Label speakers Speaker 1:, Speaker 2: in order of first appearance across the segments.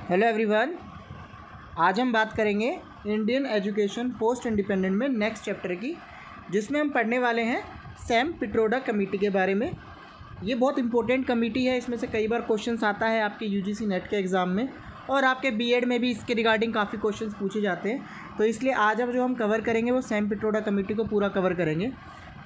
Speaker 1: Hello everyone. आज हम बात करेंगे इंडियन एजुकेशन पोस्ट इंडिपेंडेंट में नेक्स्ट चैप्टर की, जिसमें हम पढ़ने वाले हैं सैम पिट्रोडा कमेटी के बारे में। ये बहुत इंपॉर्टेंट कमेटी है। इसमें से कई बार क्वेश्चंस आता है आपके यूजीसी नेट के एग्ज़ाम में, और आपके बीएड में भी इसके रिगार्डिंग काफ़ी क्वेश्चंस पूछे जाते हैं। तो इसलिए आज अब जो हम कवर करेंगे वो सैम पिट्रोडा कमेटी को पूरा कवर करेंगे।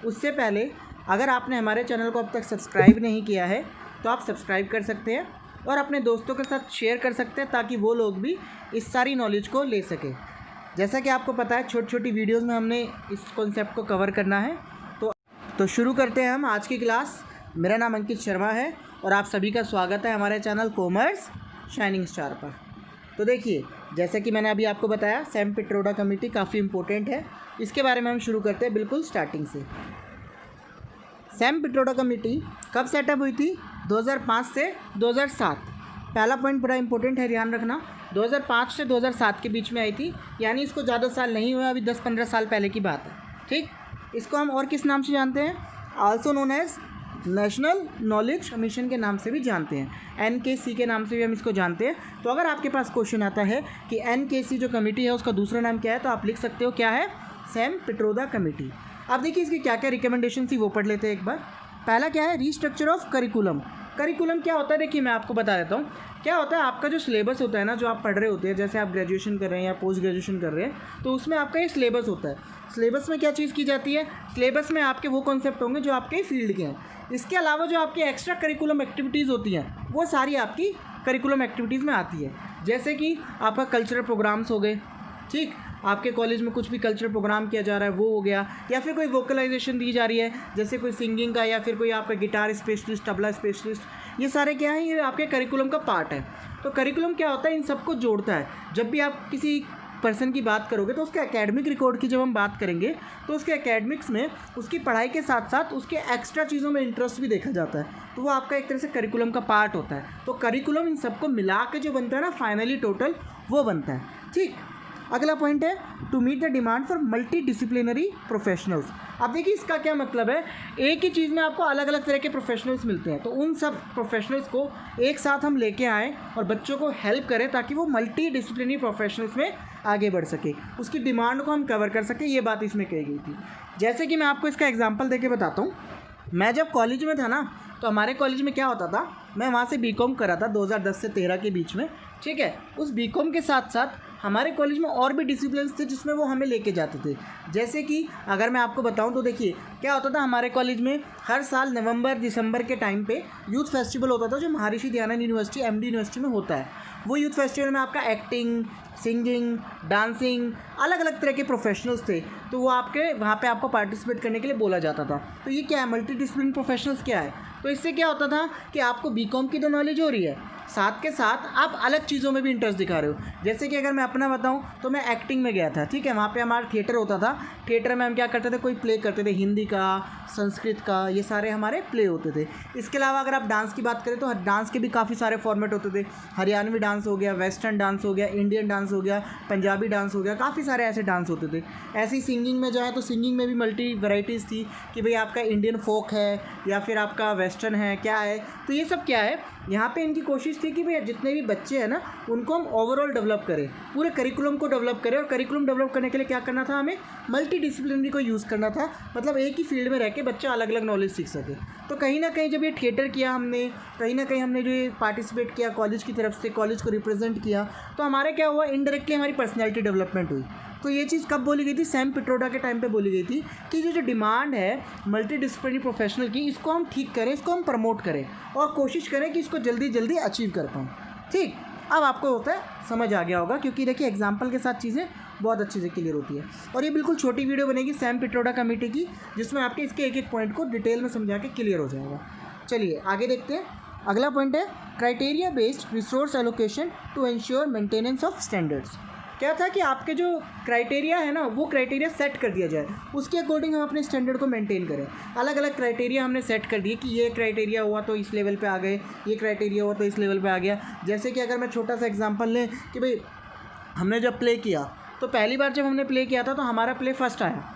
Speaker 1: उससे पहले अगर आपने हमारे चैनल को अब तक सब्सक्राइब नहीं किया है तो आप सब्सक्राइब कर सकते हैं और अपने दोस्तों के साथ शेयर कर सकते हैं, ताकि वो लोग भी इस सारी नॉलेज को ले सकें। जैसा कि आपको पता है, छोटी छोटी वीडियोस में हमने इस कॉन्सेप्ट को कवर करना है। तो शुरू करते हैं हम आज की क्लास। मेरा नाम अंकित शर्मा है और आप सभी का स्वागत है हमारे चैनल कॉमर्स शाइनिंग स्टार पर। तो देखिए, जैसा कि मैंने अभी आपको बताया, सैम पिट्रोडा कमेटी काफ़ी इंपॉर्टेंट है। इसके बारे में हम शुरू करते हैं बिल्कुल स्टार्टिंग से। सैम पिट्रोडा कमेटी कब सेटअप हुई थी? 2005 से 2007। पहला पॉइंट बड़ा इंपॉर्टेंट है, ध्यान रखना। 2005 से 2007 के बीच में आई थी, यानी इसको ज़्यादा साल नहीं हुआ, अभी 10-15 साल पहले की बात है। ठीक, इसको हम और किस नाम से जानते हैं? Also known as national knowledge commission के नाम से भी जानते हैं। NKC के नाम से भी हम इसको जानते हैं। तो अगर आपके पास क्वेश्चन आता है कि NKC जो कमेटी है उसका दूसरा नाम क्या है, तो आप लिख सकते हो क्या है? Sam Pitroda committee. अब देखिए इसकी क्या क्या रिकमेंडेशन थी वो पढ़ लेते हैं एक बार। पहला क्या है? Restructure of curriculum. करिकुलम क्या होता है? देखिए मैं आपको बता देता हूँ क्या होता है। आपका जो सिलेबस होता है ना, जो आप पढ़ रहे होते हैं, जैसे आप ग्रेजुएशन कर रहे हैं या पोस्ट ग्रेजुएशन कर रहे हैं, तो उसमें आपका ये सिलेबस होता है। सिलेबस में क्या चीज़ की जाती है? सिलेबस में आपके वो कॉन्सेप्ट होंगे जो आपके फील्ड के हैं। इसके अलावा जो आपकी एक्स्ट्रा करिकुलम एक्टिविटीज़ होती हैं वो सारी आपकी करिकुलम एक्टिविटीज़ में आती है। जैसे कि आपका कल्चरल प्रोग्राम्स हो गए, ठीक, आपके कॉलेज में कुछ भी कल्चरल प्रोग्राम किया जा रहा है वो हो गया, या फिर कोई वोकलाइजेशन दी जा रही है, जैसे कोई सिंगिंग का, या फिर कोई आपका गिटार स्पेशलिस्ट, तबला स्पेशलिस्ट, ये सारे क्या हैं? ये आपके करिकुलम का पार्ट है। तो करिकुलम क्या होता है? इन सबको जोड़ता है। जब भी आप किसी पर्सन की बात करोगे तो उसके एकेडमिक रिकॉर्ड की जब हम बात करेंगे तो उसके एकेडमिक्स में उसकी पढ़ाई के साथ साथ उसके एक्स्ट्रा चीज़ों में इंटरेस्ट भी देखा जाता है। तो वो आपका एक तरह से करिकुलम का पार्ट होता है। तो करिकुलम इन सबको मिला के जो बनता है ना, फाइनली टोटल वो बनता है। ठीक, अगला पॉइंट है to meet the demand for multidisciplinary professionals. अब देखिए इसका क्या मतलब है? एक ही चीज़ में आपको अलग अलग तरह के प्रोफेशनल्स मिलते हैं, तो उन सब प्रोफेशनल्स को एक साथ हम लेके आएँ और बच्चों को हेल्प करें ताकि वो मल्टी डिसिप्लिनरी प्रोफेशनल्स में आगे बढ़ सके, उसकी डिमांड को हम कवर कर सकें। ये बात इसमें कही गई थी। जैसे कि मैं आपको इसका एग्जाम्पल देके बताता हूँ। मैं जब कॉलेज में था ना, तो हमारे कॉलेज में क्या होता था, मैं वहाँ से बीकॉम करा था 2010 से 13 के बीच में। ठीक है, उस बीकॉम के साथ साथ हमारे कॉलेज में और भी डिसिप्लिन्स थे जिसमें वो हमें लेके जाते थे। जैसे कि अगर मैं आपको बताऊं तो देखिए क्या होता था, हमारे कॉलेज में हर साल नवंबर दिसंबर के टाइम पे यूथ फेस्टिवल होता था, जो Maharshi Dayanand university MD university में होता है। वो यूथ फेस्टिवल में आपका एक्टिंग, सिंगिंग, डांसिंग, अलग अलग तरह के प्रोफेशनल्स थे, तो वो आपके वहाँ पे आपको पार्टिसिपेट करने के लिए बोला जाता था। तो ये क्या है? मल्टी डिसिप्लिन प्रोफेशनल्स क्या है? तो इससे क्या होता था कि आपको बीकॉम की तो नॉलेज हो रही है, साथ के साथ आप अलग चीज़ों में भी इंटरेस्ट दिखा रहे हो। जैसे कि अगर मैं अपना बताऊं तो मैं एक्टिंग में गया था। ठीक है, वहाँ पे हमारा थिएटर होता था। थिएटर में हम क्या करते थे, कोई प्ले करते थे, हिंदी का, संस्कृत का, ये सारे हमारे प्ले होते थे। इसके अलावा अगर आप डांस की बात करें तो डांस के भी काफ़ी सारे फॉर्मेट होते थे। हरियाणवी डांस हो गया, वेस्टर्न डांस हो गया, इंडियन डांस हो गया, पंजाबी डांस हो गया, काफ़ी सारे ऐसे डांस होते थे। ऐसी सिंगिंग में जाए तो सिंगिंग में भी मल्टी वैराइटीज़ थी कि भाई आपका इंडियन फोक है या फिर आपका वेस्टर्न है, क्या है। तो ये सब क्या है, यहाँ पे इनकी कोशिश थी कि भाई जितने भी बच्चे हैं ना, उनको हम ओवरऑल डेवलप करें, पूरे करिकुलम को डेवलप करें। और करिकुलम डेवलप करने के लिए क्या करना था, हमें मल्टी डिसिप्लिनरी को यूज़ करना था। मतलब एक ही फील्ड में रह के बच्चा अलग अलग नॉलेज सीख सके। तो कहीं ना कहीं जब ये थिएटर किया हमने, कहीं ना कहीं हमने जो ये पार्टिसिपेट किया कॉलेज की तरफ से, कॉलेज को रिप्रेजेंट किया, तो हमारे क्या हुआ, इनडायरेक्टली हमारी पर्सनैलिटी डेवलपमेंट हुई। तो ये चीज़ कब बोली गई थी? सैम पिट्रोडा के टाइम पे बोली गई थी कि जो डिमांड है मल्टी डिसिप्लिनरी प्रोफेशनल की, इसको हम ठीक करें, इसको हम प्रमोट करें और कोशिश करें कि इसको जल्दी जल्दी अचीव कर पाएँ। ठीक, अब आपको होता है समझ आ गया होगा, क्योंकि देखिए एग्जाम्पल के साथ चीज़ें बहुत अच्छे से क्लियर होती है। और ये बिल्कुल छोटी वीडियो बनेगी सैम पिट्रोडा कमेटी की, जिसमें आपके इसके एक एक पॉइंट को डिटेल में समझा के क्लियर हो जाएगा। चलिए आगे देखते हैं। अगला पॉइंट है criteria based resource allocation to ensure maintenance of standards. क्या था कि आपके जो क्राइटेरिया है ना, वो क्राइटेरिया सेट कर दिया जाए, उसके अकॉर्डिंग हम अपने स्टैंडर्ड को मेंटेन करें। अलग अलग क्राइटेरिया हमने सेट कर दिए कि ये क्राइटेरिया हुआ तो इस लेवल पे आ गए, ये क्राइटेरिया हुआ तो इस लेवल पे आ गया। जैसे कि अगर मैं छोटा सा एग्जांपल लें कि भाई हमने जब प्ले किया, तो पहली बार जब हमने प्ले किया था तो हमारा प्ले फर्स्ट आया।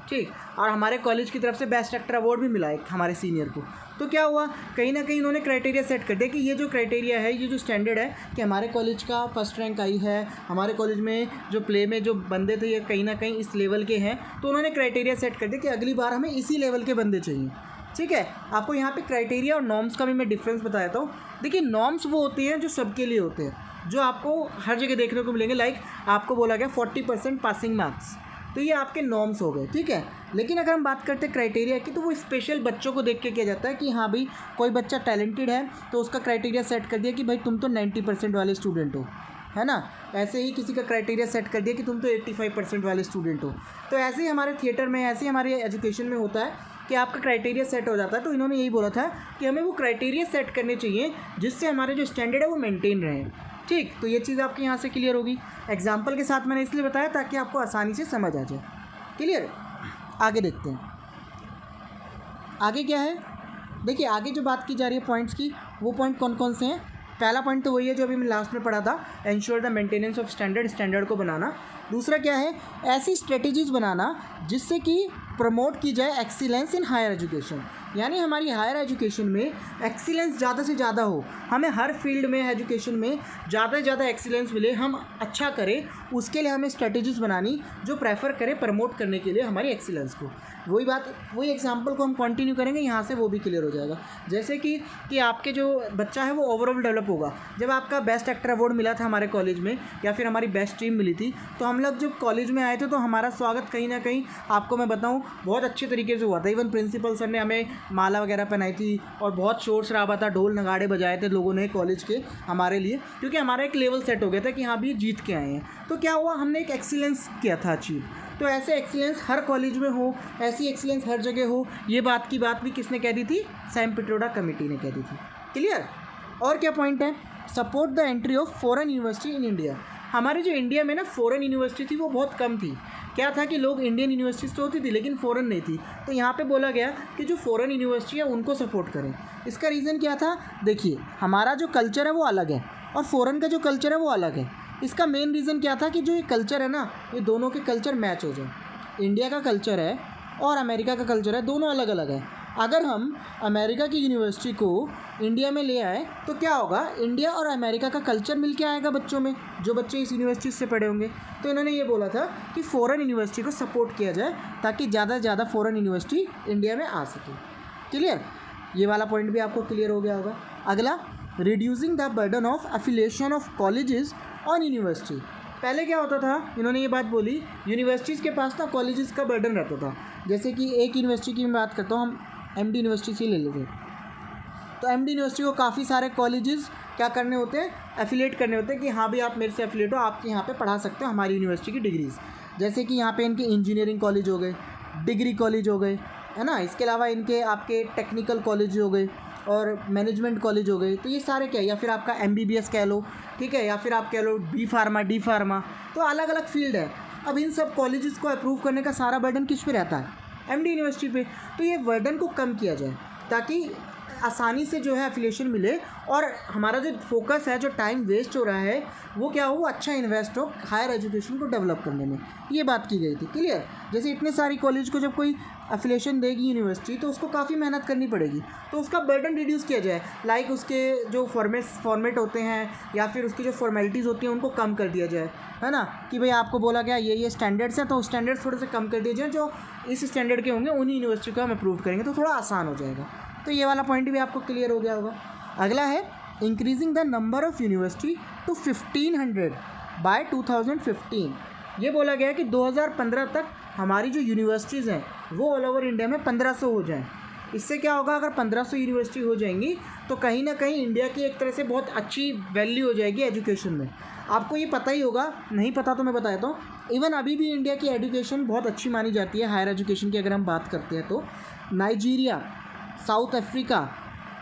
Speaker 1: ठीक। और हमारे कॉलेज की तरफ से बेस्ट एक्टर अवार्ड भी मिला है हमारे सीनियर को। तो क्या हुआ, कहीं ना कहीं इन्होंने क्राइटेरिया सेट कर दिया कि ये जो क्राइटेरिया है, ये जो स्टैंडर्ड है कि हमारे कॉलेज का फर्स्ट रैंक आई है, हमारे कॉलेज में जो प्ले में जो बंदे थे ये कहीं ना कहीं इस लेवल के हैं, तो उन्होंने क्राइटेरिया सेट कर दिया कि अगली बार हमें इसी लेवल के बंदे चाहिए। ठीक है, आपको यहाँ पे क्राइटेरिया और नॉर्म्स का भी मैं डिफरेंस बता देता हूँ। देखिए, नॉर्म्स वो होती हैं जो सबके लिए होते हैं, जो आपको हर जगह देखने को मिलेंगे। लाइक आपको बोला गया 40% पासिंग मार्क्स, तो ये आपके नॉर्म्स हो गए। ठीक है, लेकिन अगर हम बात करते हैं क्राइटेरिया की, तो वो स्पेशल बच्चों को देख के किया जाता है कि हाँ भाई कोई बच्चा टैलेंटेड है तो उसका क्राइटेरिया सेट कर दिया कि भाई तुम तो 90% वाले स्टूडेंट हो, है ना। ऐसे ही किसी का क्राइटेरिया सेट कर दिया कि तुम तो 85% वाले स्टूडेंट हो। तो ऐसे ही हमारे थिएटर में, ऐसे ही हमारे एजुकेशन में होता है कि आपका क्राइटेरिया सेट हो जाता है। तो इन्होंने यही बोला था कि हमें वो क्राइटेरिया सेट करने चाहिए जिससे हमारे जो स्टैंडर्ड है वो मेंटेन रहे। ठीक, तो ये चीज़ आपकी यहाँ से क्लियर होगी। एग्जाम्पल के साथ मैंने इसलिए बताया ताकि आपको आसानी से समझ आ जाए। क्लियर, आगे देखते हैं आगे क्या है। देखिए, आगे जो बात की जा रही है पॉइंट्स की, वो पॉइंट कौन कौन से हैं। पहला पॉइंट तो वही है जो अभी मैं लास्ट में पढ़ा था, ensure the maintenance of standard को बनाना। दूसरा क्या है, ऐसी स्ट्रेटजीज़ बनाना जिससे कि प्रमोट की जाए एक्सीलेंस इन हायर एजुकेशन, यानी हमारी हायर एजुकेशन में एक्सीलेंस ज़्यादा से ज़्यादा हो, हमें हर फील्ड में एजुकेशन में ज़्यादा से ज़्यादा एक्सीलेंस मिले, हम अच्छा करें, उसके लिए हमें स्ट्रेटजीज़ बनानी जो प्रेफर करें प्रमोट करने के लिए हमारी एक्सीलेंस को। वही बात, वही एग्जांपल को हम कंटिन्यू करेंगे, यहाँ से वो भी क्लियर हो जाएगा। जैसे कि आपके जो बच्चा है वो ओवरऑल डेवलप होगा। जब आपका बेस्ट एक्टर अवार्ड मिला था हमारे कॉलेज में, या फिर हमारी बेस्ट टीम मिली थी, तो हम लोग जब कॉलेज में आए थे तो हमारा स्वागत कहीं ना कहीं, आपको मैं बताऊँ, बहुत अच्छे तरीके से हुआ था। इवन प्रिंसिपल सर ने हमें माला वगैरह पहनाई थी और बहुत शोर शराबा था, ढोल नगाड़े बजाए थे लोगों ने कॉलेज के हमारे लिए, क्योंकि हमारा एक लेवल सेट हो गया था कि हाँ भी जीत के आए हैं। तो क्या हुआ, हमने एक एक्सीलेंस किया था अचीव। तो ऐसे एक्सीलेंस हर कॉलेज में हो, ऐसी एक्सीलेंस हर जगह हो, ये बात की बात भी किसने कह दी थी, सैम पिट्रोडा कमेटी ने कह दी थी। क्लियर। और क्या पॉइंट है, support the entry of foreign university in India. हमारे जो इंडिया में ना फॉरेन यूनिवर्सिटी थी वो बहुत कम थी। क्या था कि लोग इंडियन यूनिवर्सिटीज़ तो होती थी लेकिन फ़ॉरेन नहीं थी। तो यहाँ पे बोला गया कि जो फ़ॉरेन यूनिवर्सिटी है उनको सपोर्ट करें। इसका रीज़न क्या था, देखिए हमारा जो कल्चर है वो अलग है और फ़ॉरेन का जो कल्चर है वो अलग है। इसका मेन रीज़न क्या था कि जो ये कल्चर है ना, ये दोनों के कल्चर मैच हो जाए। इंडिया का कल्चर है और अमेरिका का कल्चर है, दोनों अलग अलग है। अगर हम अमेरिका की यूनिवर्सिटी को इंडिया में ले आए तो क्या होगा, इंडिया और अमेरिका का कल्चर मिल के आएगा बच्चों में, जो बच्चे इस यूनिवर्सिटी से पढ़े होंगे। तो इन्होंने ये बोला था कि फ़ॉरेन यूनिवर्सिटी को सपोर्ट किया जाए ताकि ज़्यादा से ज़्यादा फ़ॉरेन यूनिवर्सिटी इंडिया में आ सके। क्लियर, ये वाला पॉइंट भी आपको क्लियर हो गया होगा। अगला, reducing the burden of affiliation of colleges on university. पहले क्या होता था, इन्होंने ये बात बोली, यूनिवर्सिटीज़ के पास ना कॉलेजेस का बर्डन रहता था। जैसे कि एक यूनिवर्सिटी की मैं बात करता हूँ, हम एमडी यूनिवर्सिटी से ले लेते हैं। तो एमडी यूनिवर्सिटी को काफ़ी सारे कॉलेजेस क्या करने होते हैं, एफिलिएट करने होते हैं कि हाँ भाई आप मेरे से एफिलिएट हो, आपके यहाँ पे पढ़ा सकते हो हमारी यूनिवर्सिटी की डिग्रीज़। जैसे कि यहाँ पे इनके इंजीनियरिंग कॉलेज हो गए, डिग्री कॉलेज हो गए, है ना। इसके अलावा इनके आपके टेक्निकल कॉलेज हो गए और मैनेजमेंट कॉलेज हो गए। तो ये सारे क्या है, या फिर आपका MBBS कह लो, ठीक है, या फिर आप कह लो B फार्मा, D फार्मा, तो अलग अलग फील्ड है। अब इन सब कॉलेजेस को अप्रूव करने का सारा बर्डन किस पे रहता है, MD यूनिवर्सिटी पे। तो ये बर्डन को कम किया जाए ताकि आसानी से जो है एफिलिएशन मिले और हमारा जो फोकस है, जो टाइम वेस्ट हो रहा है, वो क्या हो, अच्छा इन्वेस्ट हो हायर एजुकेशन को डेवलप करने में। ये बात की गई थी। क्लियर। जैसे इतने सारी कॉलेज को जब कोई एफिलिएशन देगी यूनिवर्सिटी तो उसको काफ़ी मेहनत करनी पड़ेगी, तो उसका बर्डन रिड्यूस किया जाए। लाइक उसके जो फॉर्मेट होते हैं या फिर उसकी जो फॉर्मेलिटीज़ होती हैं उनको कम कर दिया जाए, है ना। कि भाई आपको बोला गया ये स्टैंडर्ड्स हैं तो स्टैंडर्ड्स थोड़े से कम कर दिए जाए, जो इस स्टैंडर्ड के होंगे उन्हीं यूनिवर्सिटी को हम अप्रूव करेंगे, तो थोड़ा आसान हो जाएगा। तो ये वाला पॉइंट भी आपको क्लियर हो गया होगा। अगला है increasing the number of university to 1500 by 2015। ये बोला गया कि 2015 तक हमारी जो यूनिवर्सिटीज़ हैं वो ऑल ओवर इंडिया में 1500 हो जाएं। इससे क्या होगा, अगर 1500 यूनिवर्सिटी हो जाएंगी तो कहीं ना कहीं इंडिया की एक तरह से बहुत अच्छी वैल्यू हो जाएगी एजुकेशन में। आपको ये पता ही होगा, नहीं पता तो मैं बता देता हूँ। इवन अभी भी इंडिया की एजुकेशन बहुत अच्छी मानी जाती है हायर एजुकेशन की अगर हम बात करते हैं तो। नाइजीरिया, साउथ अफ्रीका,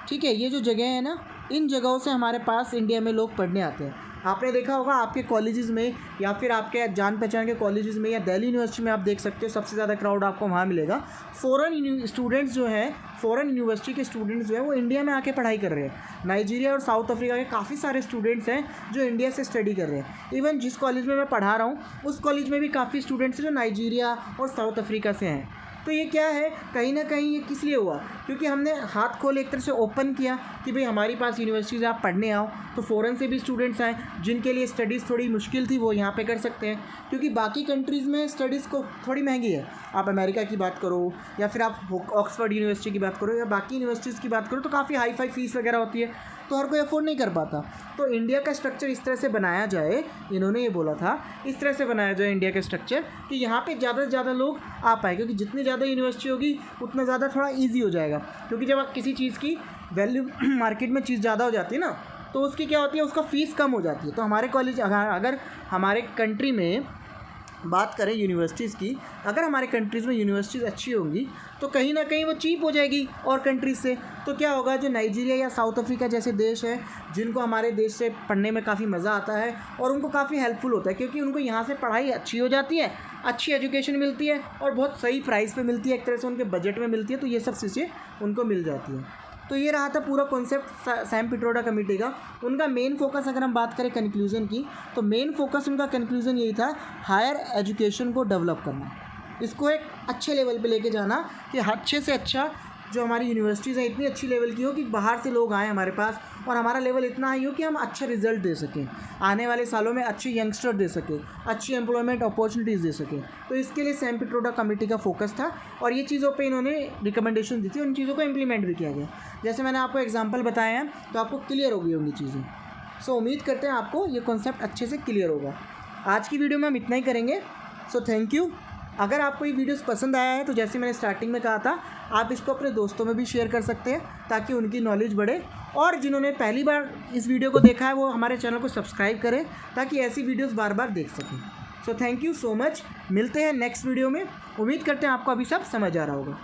Speaker 1: ठीक है, ये जो जगह है ना, इन जगहों से हमारे पास इंडिया में लोग पढ़ने आते हैं। आपने देखा होगा आपके कॉलेजेस में या फिर आपके जान पहचान के कॉलेजेस में या दिल्ली यूनिवर्सिटी में आप देख सकते हो सबसे ज़्यादा क्राउड आपको वहाँ मिलेगा। फ़ॉरेन स्टूडेंट्स जो हैं, फ़ॉरेन यूनिवर्सिटी के स्टूडेंट्स जो हैं वो इंडिया में आके पढ़ाई कर रहे हैं। नाइजीरिया और साउथ अफ्रीका के काफ़ी सारे स्टूडेंट्स हैं जो इंडिया से स्टडी कर रहे हैं। इवन जिस कॉलेज में मैं पढ़ा रहा हूँ उस कॉलेज में भी काफ़ी स्टूडेंट्स हैं जो नाइजीरिया और साउथ अफ्रीका से हैं। तो ये क्या है, कहीं ना कहीं ये किस लिए हुआ, क्योंकि हमने हाथ खोल एक तरह से ओपन किया कि भाई हमारी पास यूनिवर्सिटीज़ आप पढ़ने आओ, तो फ़ॉरेन से भी स्टूडेंट्स आए जिनके लिए स्टडीज़ थोड़ी मुश्किल थी वो यहाँ पे कर सकते हैं, क्योंकि बाकी कंट्रीज़ में स्टडीज़ को थोड़ी महंगी है। आप अमेरिका की बात करो या फिर आप ऑक्सफोर्ड यूनिवर्सिटी की बात करो या बाकी यूनिवर्सिटीज़ की बात करो तो काफ़ी हाई फाई फीस वगैरह होती है, तो हर कोई अफोर्ड नहीं कर पाता। तो इंडिया का स्ट्रक्चर इस तरह से बनाया जाए, इन्होंने ये बोला था इस तरह से बनाया जाए इंडिया का स्ट्रक्चर कि यहाँ पे ज़्यादा से ज़्यादा लोग आ पाए, क्योंकि जितनी ज़्यादा यूनिवर्सिटी होगी उतना ज़्यादा थोड़ा ईजी हो जाएगा। क्योंकि जब आप किसी चीज़ की वैल्यू मार्केट में चीज़ ज़्यादा हो जाती है ना, तो उसकी क्या होती है, उसका फ़ीस कम हो जाती है। तो हमारे कॉलेज अगर हमारे कंट्री में बात करें यूनिवर्सिटीज़ की, अगर हमारे कंट्रीज़ में यूनिवर्सिटीज़ अच्छी होंगी तो कहीं ना कहीं वो चीप हो जाएगी और कंट्रीज़ से। तो क्या होगा, जो नाइजीरिया या साउथ अफ्रीका जैसे देश हैं जिनको हमारे देश से पढ़ने में काफ़ी मज़ा आता है और उनको काफ़ी हेल्पफुल होता है, क्योंकि उनको यहाँ से पढ़ाई अच्छी हो जाती है, अच्छी एजुकेशन मिलती है और बहुत सही प्राइस पे मिलती है, एक तरह से उनके बजट में मिलती है, तो ये सब चीज़ें उनको मिल जाती हैं। तो ये रहा था पूरा कॉन्सेप्ट सैम पिट्रोडा कमेटी का। उनका मेन फोकस अगर हम बात करें कंक्लूज़न की, तो मेन फोकस उनका कंक्लूज़न यही था, हायर एजुकेशन को डेवलप करना, इसको एक अच्छे लेवल पे लेके जाना कि अच्छे से अच्छा जो हमारी यूनिवर्सिटीज़ हैं इतनी अच्छी लेवल की हो कि बाहर से लोग आएँ हमारे पास और हमारा लेवल इतना हाई हो कि हम अच्छा रिजल्ट दे सकें, आने वाले सालों में अच्छे यंगस्टर दे सकें, अच्छी एम्प्लॉयमेंट अपॉर्चुनिटीज़ दे सकें। तो इसके लिए सैम पिट्रोडा कमेटी का फोकस था और ये चीज़ों पे इन्होंने रिकमेंडेशन दी थी, उन चीज़ों को इम्प्लीमेंट भी किया गया। जैसे मैंने आपको एग्जाम्पल बताए हैं तो आपको क्लियर हो गई होंगी चीज़ें। सो उम्मीद करते हैं आपको ये कॉन्सेप्ट अच्छे से क्लियर होगा। आज की वीडियो में हम इतना ही करेंगे। So thank you. अगर आपको ये वीडियोस पसंद आया है तो जैसे मैंने स्टार्टिंग में कहा था, आप इसको अपने दोस्तों में भी शेयर कर सकते हैं ताकि उनकी नॉलेज बढ़े, और जिन्होंने पहली बार इस वीडियो को देखा है वो हमारे चैनल को सब्सक्राइब करें ताकि ऐसी वीडियोस बार बार देख सकें। So thank you so much. मिलते हैं नेक्स्ट वीडियो में। उम्मीद करते हैं आपको अभी सब समझ आ रहा होगा।